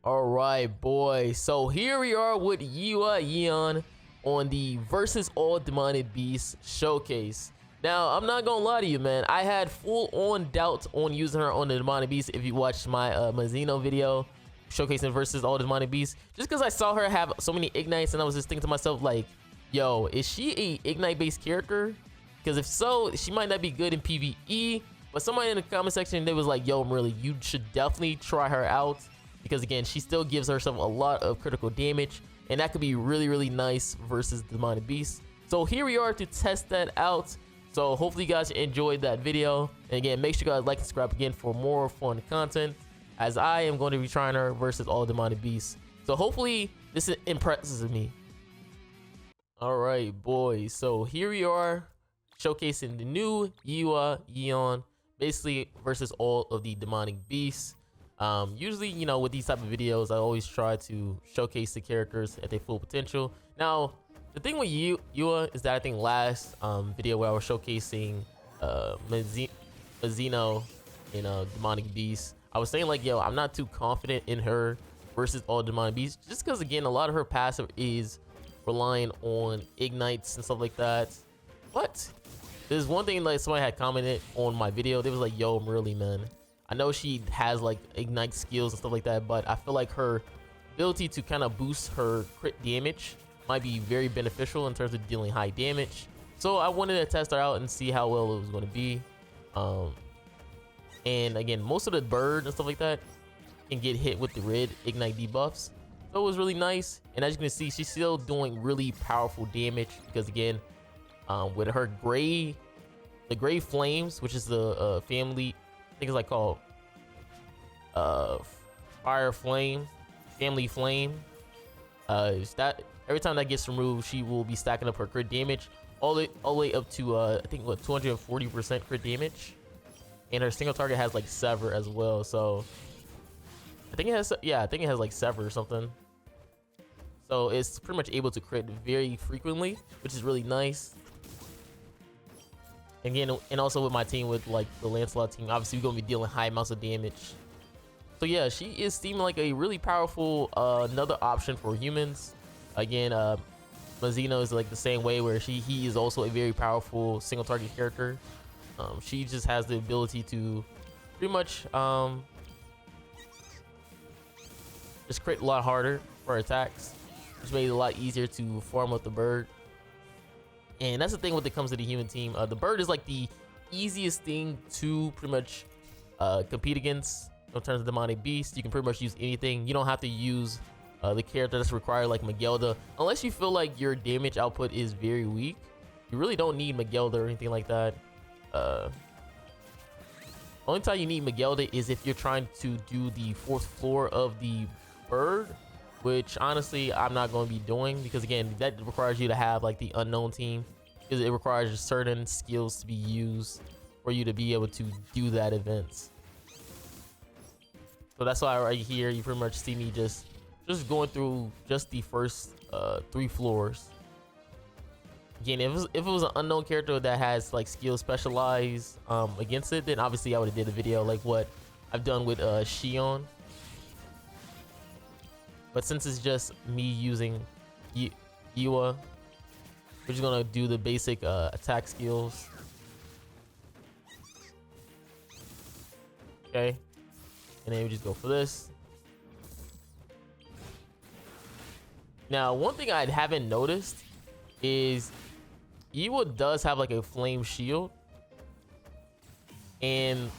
All right, boy. So here we are with YIHWA YEON on the versus all demonic beasts showcase. Now, I'm not gonna lie to you, man. I had full-on doubts on using her on the demonic beast. If you watched my Mazino video showcasing versus all demonic beasts, just because I saw her have so many ignites, and I was just thinking to myself, like, yo, is she a ignite-based character? Because if so, she might not be good in PvE. But somebody in the comment section, they was like, yo, Marilli, you should definitely try her out. Because again, she still gives herself a lot of critical damage, and that could be really, really nice versus the demonic beast. So here we are to test that out. So hopefully you guys enjoyed that video. And again, make sure you guys like and subscribe again for more fun content, as I am going to be trying her versus all demonic beasts. So hopefully this impresses me. All right, boys. So here we are showcasing the new YIHWA YEON, basically versus all of the demonic beasts. Usually, you know, with these type of videos, I always try to showcase the characters at their full potential. Now, the thing with YIHWA is that I think last video where I was showcasing Mazino in demonic beast, I was saying like, yo, I'm not too confident in her versus all demonic beasts, just because again, a lot of her passive is relying on ignites and stuff like that. But there's one thing, like, somebody had commented on my video. They was like, yo, Marilli, man, I know she has like ignite skills and stuff like that, but I feel like her ability to kind of boost her crit damage might be very beneficial in terms of dealing high damage. So I wanted to test her out and see how well it was going to be. And again, most of the bird and stuff like that can get hit with the red ignite debuffs. So it was really nice. And as you can see, she's still doing really powerful damage because again, with her the gray flames, which is the family, I think it's like called fire flame, family flame. That every time that gets removed, she will be stacking up her crit damage all the way up to I think what 240% crit damage, and her single target has like sever as well. So I think it has, yeah, I think it has like sever or something. So it's pretty much able to crit very frequently, which is really nice. Again, and also with my team, with like the Lancelot team, obviously we're gonna be dealing high amounts of damage. So yeah, she is seeming like a really powerful another option for humans. Again, Mazino is like the same way, where he is also a very powerful single target character. She just has the ability to pretty much just crit a lot harder for attacks, which made it a lot easier to farm up the bird. And that's the thing when it comes to the human team. The bird is like the easiest thing to pretty much compete against in terms of demonic beast. You can pretty much use anything. You don't have to use the character that's required, like Magelda, unless you feel like your damage output is very weak. You really don't need Magelda or anything like that. Only time you need Magelda is if you're trying to do the 4th floor of the bird, which honestly I'm not going to be doing, because again, that requires you to have like the unknown team, because it requires certain skills to be used for you to be able to do that event. So that's why right here you pretty much see me just going through just the first 3 floors. Again, if it was an unknown character that has like skills specialized against it, then obviously I would have did a video like what I've done with YEON. But since it's just me using YIHWA, we're just gonna do the basic attack skills. Okay, and then we just go for this. Now, one thing I haven't noticed is YIHWA does have like a flame shield, and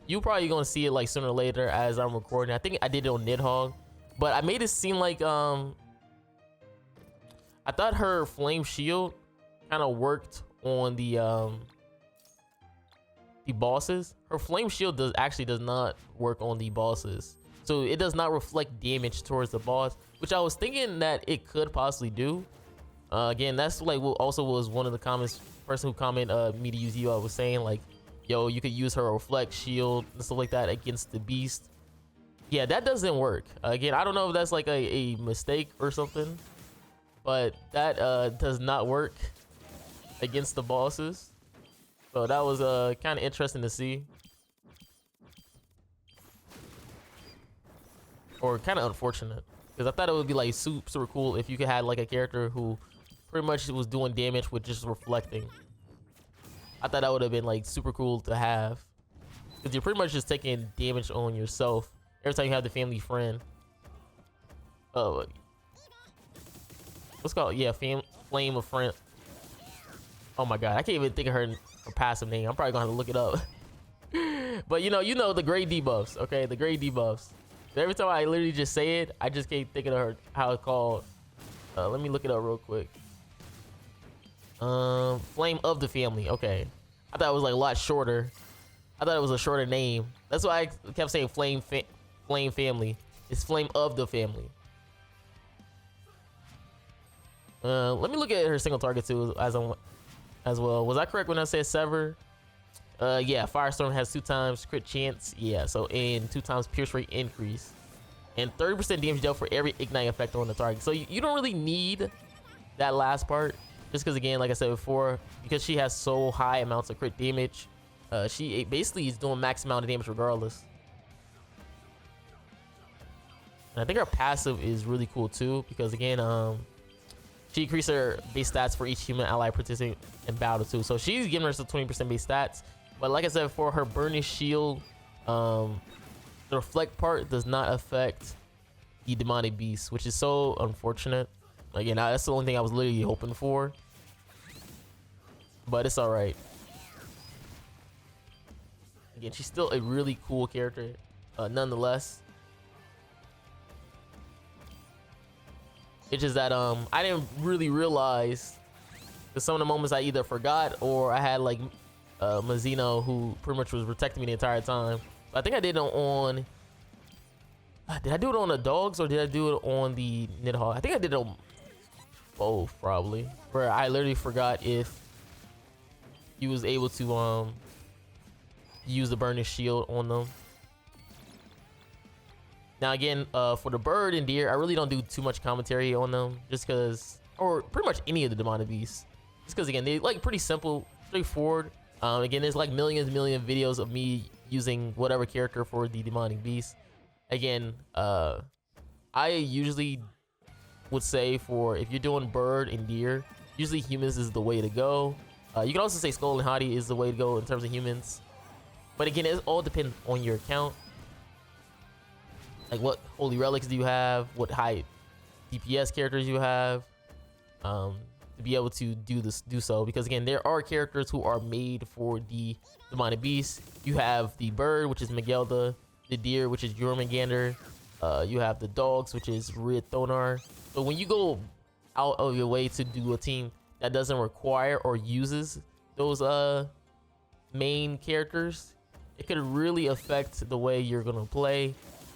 you probably gonna see it like sooner or later as I'm recording. I think I did it on Nidhogg, but I made it seem like I thought her flame shield kind of worked on the bosses. Her flame shield actually does not work on the bosses, so it does not reflect damage towards the boss, which I was thinking that it could possibly do. Again, that's like what also was one of the comments. Person who commented me to use YIHWA was saying like, yo, you could use her reflect shield and stuff like that against the beast. Yeah, that doesn't work. Again, I don't know if that's like a mistake or something, but that does not work against the bosses. So that was kind of interesting to see. or kind of unfortunate, because I thought it would be like super cool if you could have like a character who pretty much was doing damage with just reflecting. I thought that would have been like super cool to have, because you're pretty much just taking damage on yourself every time you have the family friend. Oh, what's it called? Yeah, flame of friend. Oh my god, I can't even think of her passive name. I'm probably gonna have to look it up. But you know the grade debuffs, okay? The grade debuffs. Every time I literally just say it, I just can't think of her how it's called. Let me look it up real quick. Flame of the family. Okay, I thought it was like a lot shorter. I thought it was a shorter name. That's why I kept saying flame family. It's flame of the family. Let me look at her single target too as well. Was I correct when I said sever? Yeah, Firestorm has 2 times crit chance. Yeah, so and 2 times pierce rate increase, and 30% damage dealt for every ignite effect on the target. So you don't really need that last part, just because again, like I said before, because she has so high amounts of crit damage, she basically is doing max amount of damage regardless. And I think her passive is really cool too, because again, she increases her base stats for each human ally participating in battle too. So she's giving herself 20% base stats. But like I said, for her burning shield, the reflect part does not affect the demonic beast, which is so unfortunate. Again, that's the only thing I was literally hoping for. But it's alright. Again, she's still a really cool character, nonetheless. It's just that I didn't really realize, because some of the moments I either forgot or I had like Mazzino who pretty much was protecting me the entire time. But I think I did it on did I do it on the dogs or did I do it on the Nidhogg? I think I did it on both, probably, where I literally forgot if you was able to use the burning shield on them. Now again, for the bird and deer, I really don't do too much commentary on them, just because, or pretty much any of the demonic beasts, just because again, they like pretty simple, straightforward. Again, there's like million videos of me using whatever character for the demonic beast. Again, I usually would say for if you're doing bird and deer, usually humans is the way to go. You can also say skull and hottie is the way to go in terms of humans, but again, it all depends on your account. Like what holy relics do you have, what high DPS characters you have, to be able to do so, because again, there are characters who are made for the demonic beast. You have the bird, which is Miguelda, the deer, which is Jormungandr, you have the dogs, which is Rid Thonar. So when you go out of your way to do a team that doesn't require or uses those main characters, it could really affect the way you're gonna play,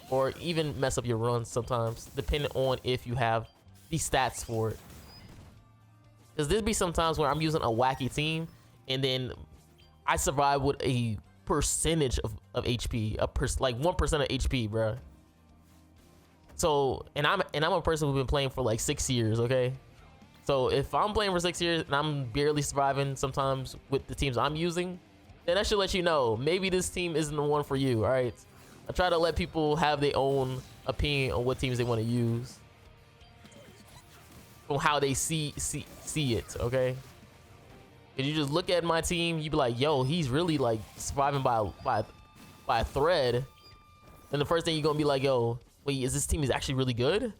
or even mess up your runs sometimes, depending on if you have the stats for it. Because there'd be some times where I'm using a wacky team and then I survive with a percentage of HP, like 1% of HP, bro. So, and I'm a person who's been playing for like 6 years, okay? So if I'm playing for 6 years and I'm barely surviving sometimes with the teams I'm using, then I should let you know, maybe this team isn't the one for you, all right? I try to let people have their own opinion on what teams they want to use, from how they see it, okay? If you just look at my team, you be like, yo, he's really like surviving by a thread. And the first thing you're gonna be like, yo, wait, is this team is actually really good?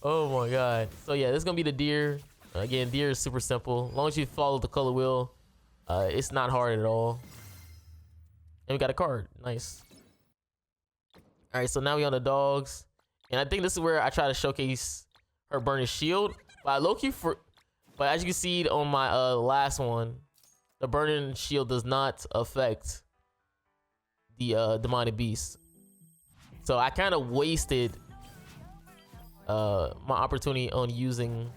Oh my god. So yeah, this is gonna be the deer. Again, deer is super simple. As long as you follow the color wheel, it's not hard at all. And we got a card. Nice. All right, so now we on the dogs. And I think this is where I try to showcase her burning shield. But but as you can see on my last one, the burning shield does not affect the demonic beast. So I kind of wasted my opportunity on using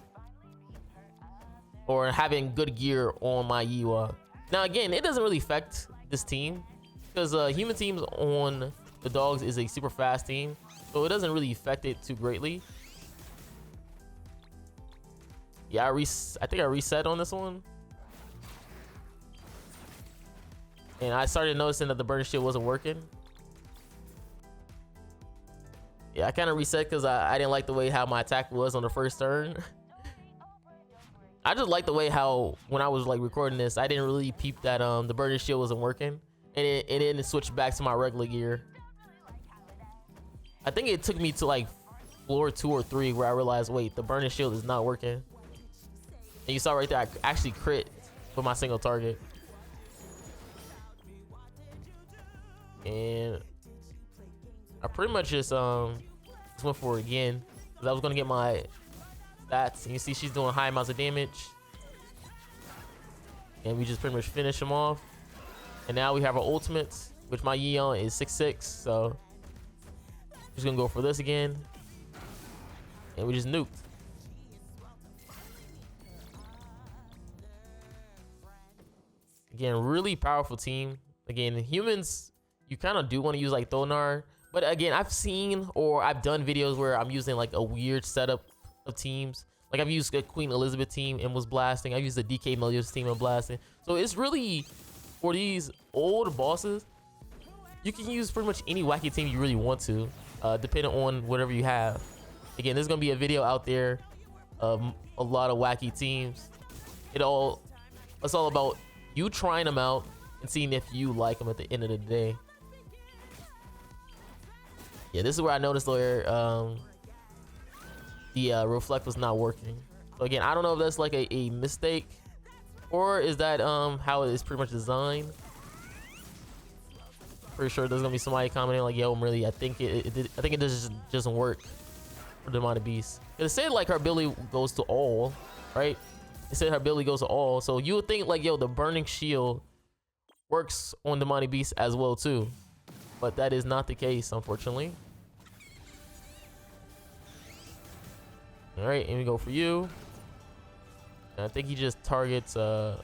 or having good gear on my YIHWA. Now again, it doesn't really affect this team, because human teams on the dogs is a super fast team, so it doesn't really affect it too greatly. Yeah, I think I reset on this one, and I started noticing that the burning shield wasn't working. Yeah, I kind of reset because I didn't like the way how my attack was on the first turn. I just like the way how when I was like recording this, I didn't really peep that the burning shield wasn't working, and it switched back to my regular gear. I think it took me to like floor 2 or 3 where I realized, wait, the burning shield is not working. And you saw right there, I actually crit for my single target. And I pretty much just went for it again because I was gonna get my stats. And you see she's doing high amounts of damage, and we just pretty much finish him off. And now we have our ultimates, which my YEON is 6/6, so just gonna go for this again, and we just nuked. Again, really powerful team. Again, humans, you kind of do want to use like Thonar, but again, I've seen or I've done videos where I'm using like a weird setup of teams. Like I've used a Queen Elizabeth team and was blasting. I've used a DK Melios team and blasting. So it's really, for these old bosses, you can use pretty much any wacky team you really want to, depending on whatever you have. Again, there's gonna be a video out there of a lot of wacky teams. It's all about you trying them out and seeing if you like them at the end of the day. Yeah, this is where I noticed where the reflect was not working. So again, I don't know if that's like a mistake, or is that how it is pretty much designed. Pretty sure there's gonna be somebody commenting like, yo, Marilli, I think it just doesn't work for Demonic Beast. It said like her ability goes to all, right? It said her ability goes to all, so you would think like, yo, the burning shield works on Demonic Beast as well too, but that is not the case, unfortunately. All right, and we go for you. And I think he just targets oh,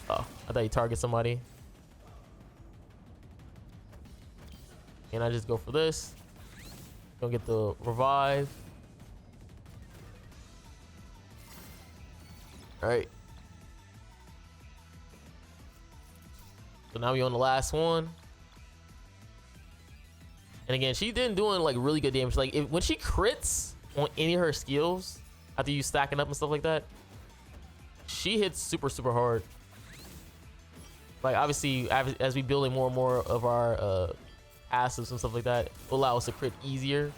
I thought he targets somebody. And I just go for this. Gonna get the revive. All right. So now we on the last one. And again, she didn't doing like really good damage. Like when she crits on any of her skills after you stacking up and stuff like that, she hits super hard. Like obviously as we building more and more of our passives and stuff like that, will allow us to crit easier.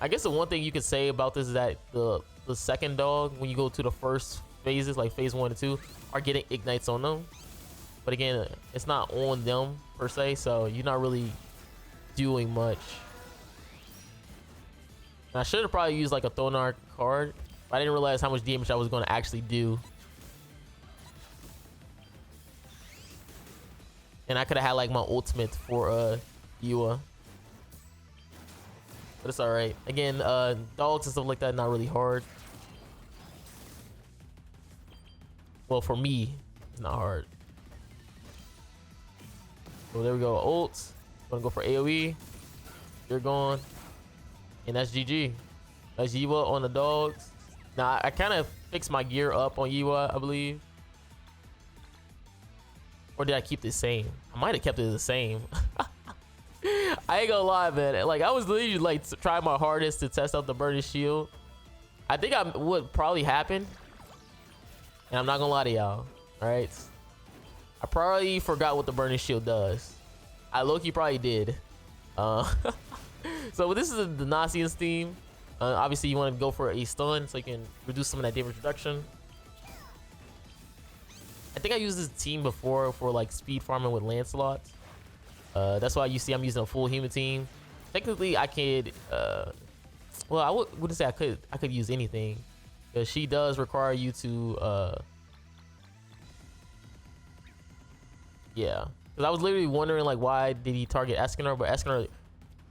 I guess the one thing you could say about this is that the second dog, when you go to the first phases like phase 1 and 2, are getting ignites on them, but again, it's not on them per se, so you're not really doing much. And I should have probably used like a Thonar card, but I didn't realize how much damage I was going to actually do. And I could have had like my ultimate for YIHWA. But it's alright. Again, dogs and stuff like that, not really hard. Well, for me, it's not hard. So there we go, ult. Gonna go for AoE. You're gone. And that's GG. That's YIHWA on the dogs. Now, I kind of fixed my gear up on YIHWA, I believe. Or did I keep the same? I might have kept it the same. I ain't gonna lie, man. Like, I was literally like trying my hardest to test out the burning shield. I think what probably happened, and I'm not gonna lie to y'all, all right? I probably forgot what the burning shield does. I low-key probably did. So this is the Nasian's theme. Obviously, you want to go for a stun so you can reduce some of that damage reduction. I think I used this team before for like speed farming with Lancelot. That's why you see I'm using a full human team. Technically, I could. Well, I wouldn't say I could use anything, because she does require you to. Yeah, because I was literally wondering like, why did he target Escanor? But Escanor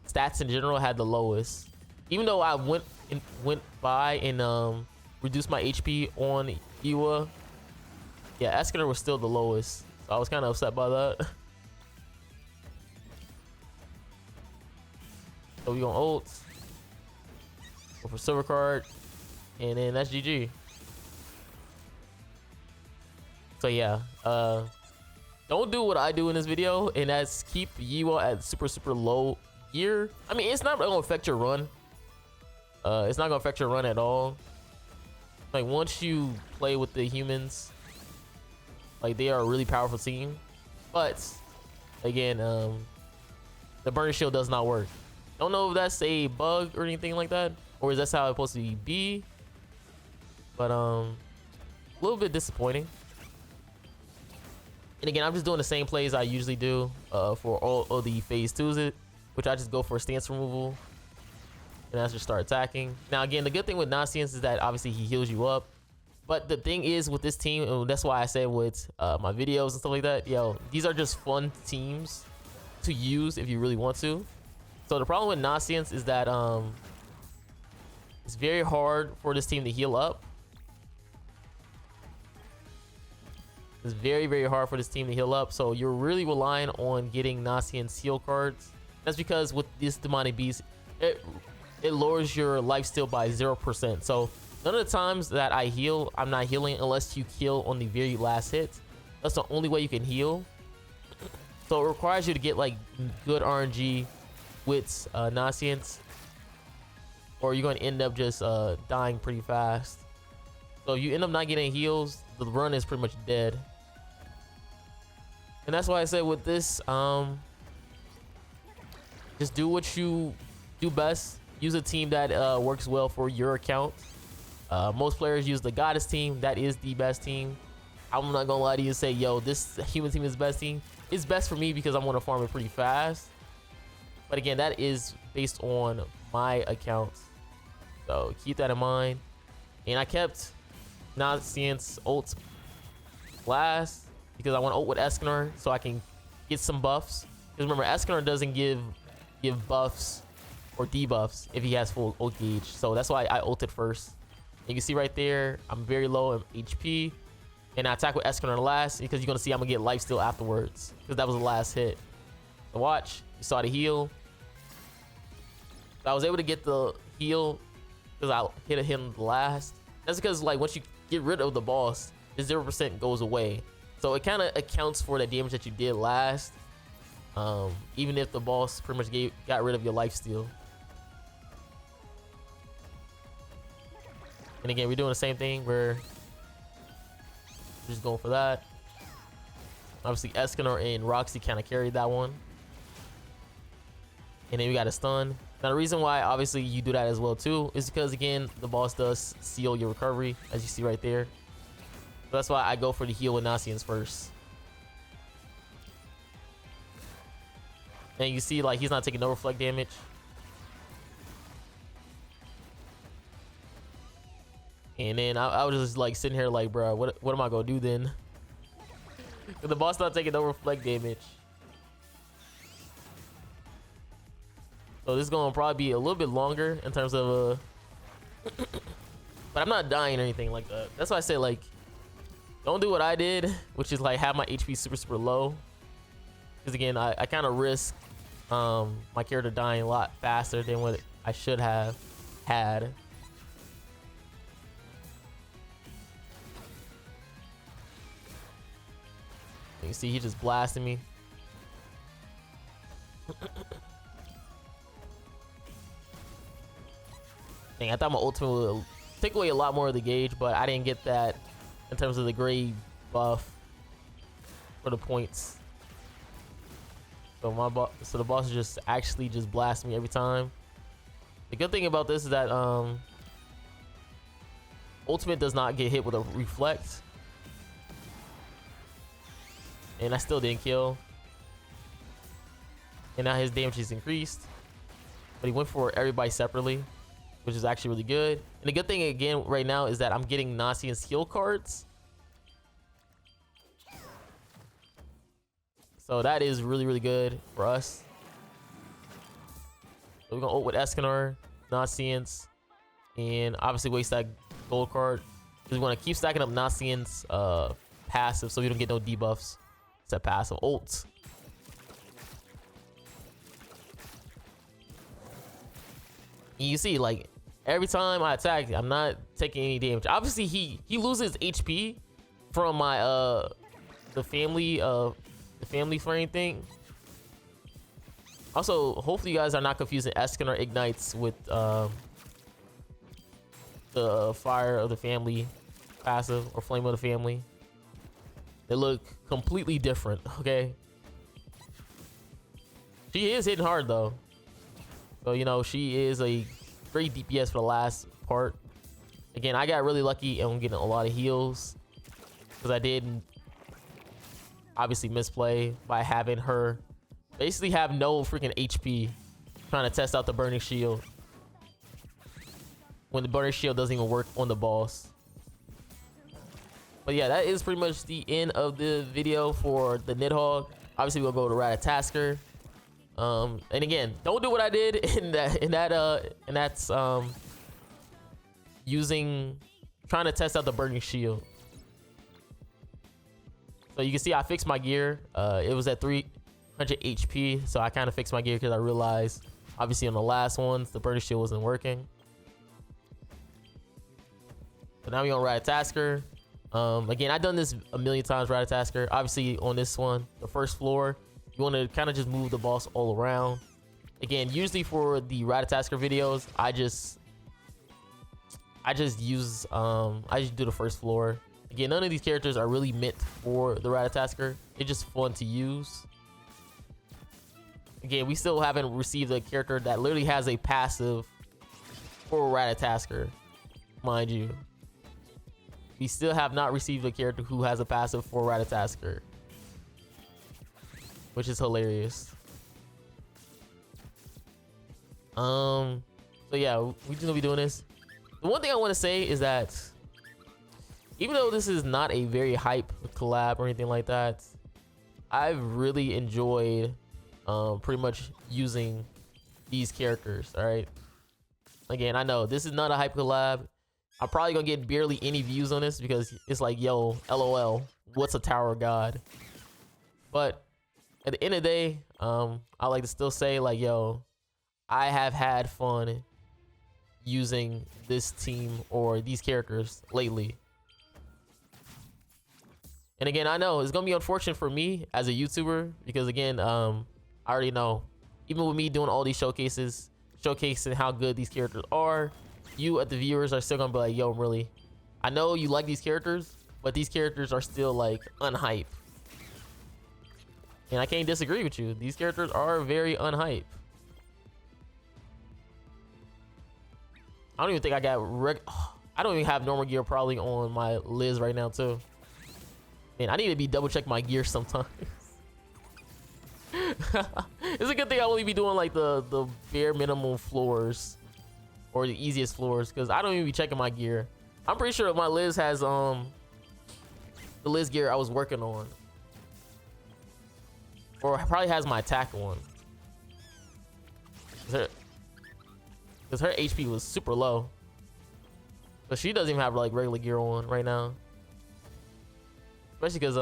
stats in general had the lowest. Even though I went by and reduced my HP on YIHWA, yeah, Escanor was still the lowest. So I was kind of upset by that. So we gonna ult. Go for silver card. And then that's GG. So yeah, don't do what I do in this video, and that's keep YIHWA at super low here, I mean, it's not gonna affect your run. It's not gonna affect your run at all. Like once you play with the humans, like they are a really powerful team. But again, the burning shield does not work. Don't know if that's a bug or anything like that, or is that how it's supposed to be? But a little bit disappointing. And again, I'm just doing the same plays I usually do for all of the phase 2s, which I just go for a stance removal and I just start attacking. Now again, the good thing with Nonsense is that obviously he heals you up. But the thing is with this team, and that's why I say with my videos and stuff like that, yo, these are just fun teams to use if you really want to. So the problem with Nonsense is that it's very hard for this team to heal up. It's very, very hard for this team to heal up. So you're really relying on getting Nonsense heal cards. That's because with this demonic beast, it lowers your lifesteal by 0%. So none of the times that I heal, I'm not healing unless you kill on the very last hit. That's the only way you can heal. So it requires you to get like good RNG with Nonsense, or you're going to end up just dying pretty fast. So if you end up not getting heals, the run is pretty much dead. And that's why I said with this, just do what you do best. Use a team that works well for your account. Most players use the goddess team. That is the best team. I'm not gonna lie to you and say, yo, this human team is the best team. It's best for me because I want to farm it pretty fast. But again, that is based on my account. So keep that in mind. And I kept Nonsense ult last because I want to ult with Escanor so I can get some buffs. Because remember, Escanor doesn't give buffs or debuffs if he has full ult gauge. So that's why I ulted first. And you can see right there, I'm very low in HP. And I attack with Escanor last because you're going to see I'm going to get lifesteal afterwards. Because that was the last hit. So watch. You saw the heal. So I was able to get the heal because I hit him last. That's because like once you get rid of the boss, the 0% goes away. So it kind of accounts for the damage that you did last. Even if the boss pretty much got rid of your lifesteal. And again, we're doing the same thing where we're just going for that. Obviously, Escanor and Roxy kind of carried that one. And then we got a stun. Now, the reason why, obviously, you do that as well, too, is because, again, the boss does seal your recovery, as you see right there. So that's why I go for the heal with Nonsense first. And you see, like, he's not taking no reflect damage. And then I was just, like, sitting here like, bro, what am I going to do then? The boss not taking no reflect damage. So this is going to probably be a little bit longer in terms of... but I'm not dying or anything like that. That's why I say, like, don't do what I did, which is, like, have my HP super, super low. Because, again, I kind of risk my character dying a lot faster than what I should have had. You see, he just blasted me. Dang, I thought my ultimate would take away a lot more of the gauge, but I didn't get that in terms of the gray buff for the points. So the boss just actually just blasts me every time. The good thing about this is that ultimate does not get hit with a reflect. And I still didn't kill. And now his damage is increased. But he went for everybody separately, which is actually really good. And the good thing again right now is that I'm getting Nonsense heal cards. So that is really, really good for us. So we're gonna ult with Escanor, Nonsense, and obviously waste that gold card. Because we want to keep stacking up Nonsense passive so we don't get no debuffs. It's a passive ult. And you see, like, every time I attack, I'm not taking any damage. Obviously, he loses HP from my the family frame thing. Also, hopefully you guys are not confusing Eskin or Ignites with the Fire of the Family passive or Flame of the Family. They look completely different, okay? She is hitting hard though. So, you know, she is a great DPS for the last part. Again, I got really lucky and I'm getting a lot of heals because I didn't obviously misplay by having her basically have no freaking HP trying to test out the Burning Shield when the Burning Shield doesn't even work on the boss. But yeah, that is pretty much the end of the video for the Nidhogg. Obviously, we'll go to Ratatasker. And again, don't do what I did in that's trying to test out the Burning Shield. So you can see I fixed my gear. It was at 300 HP, so I kind of fixed my gear because I realized obviously on the last ones the Burning Shield wasn't working. But now we on Ratatasker. Again, I've done this a million times, Ratatasker. Obviously on this one, the first floor, you want to kind of just move the boss all around. Again, usually for the Ratatasker videos, I just do the first floor. Again, none of these characters are really meant for the Ratatasker. They're just fun to use. Again, we still haven't received a character that literally has a passive for Ratatasker, mind you. We still have not received a character who has a passive for Ratatasker, which is hilarious. So yeah, we're just gonna be doing this. The one thing I want to say is that even though this is not a very hype collab or anything like that, I've really enjoyed pretty much using these characters. All right, again, I know this is not a hype collab. I'm probably gonna get barely any views on this because it's like, yo, LOL, what's a Tower God? But at the end of the day, I like to still say, like, yo, I have had fun using this team or these characters lately. And again, I know it's gonna be unfortunate for me as a YouTuber because again, I already know, even with me doing all these showcases, showcasing how good these characters are, you at the viewers are still gonna be like, yo, really, I know you like these characters, but these characters are still like unhype. And I can't disagree with you. These characters are very unhype. I don't even think I got I don't even have normal gear probably on my Liz right now too. Man, I need to be double check my gear sometimes. It's a good thing I only be doing like the bare minimum floors or the easiest floors because I don't even be checking my gear. I'm pretty sure my Liz has the Liz gear I was working on, or probably has my attack one. Because her HP was super low, but she doesn't even have like regular gear on right now. Especially because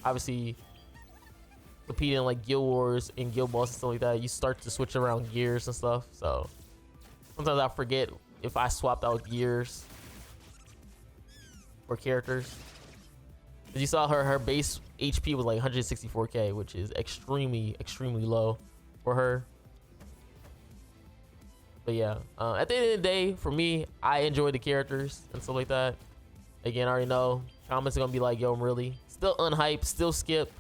obviously competing in like guild wars and guild boss and stuff like that, you start to switch around gears and stuff. So sometimes I forget if I swapped out gears for characters. As you saw, her base HP was like 164k, which is extremely low for her. But yeah, at the end of the day, for me, I enjoy the characters and stuff like that. Again, I already know comments are gonna be like, yo, I'm really still unhyped, still skip,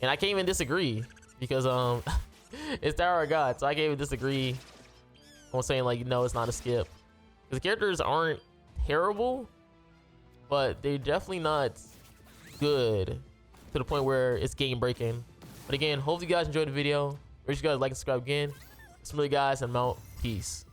and I can't even disagree because it's Tower of God, so I can't even disagree on saying like, no, it's not a skip. Because the characters aren't terrible, but they're definitely not good to the point where it's game breaking. But again, hopefully you guys enjoyed the video. Make sure you guys like and subscribe again. Some of you guys, and I'm out. Peace.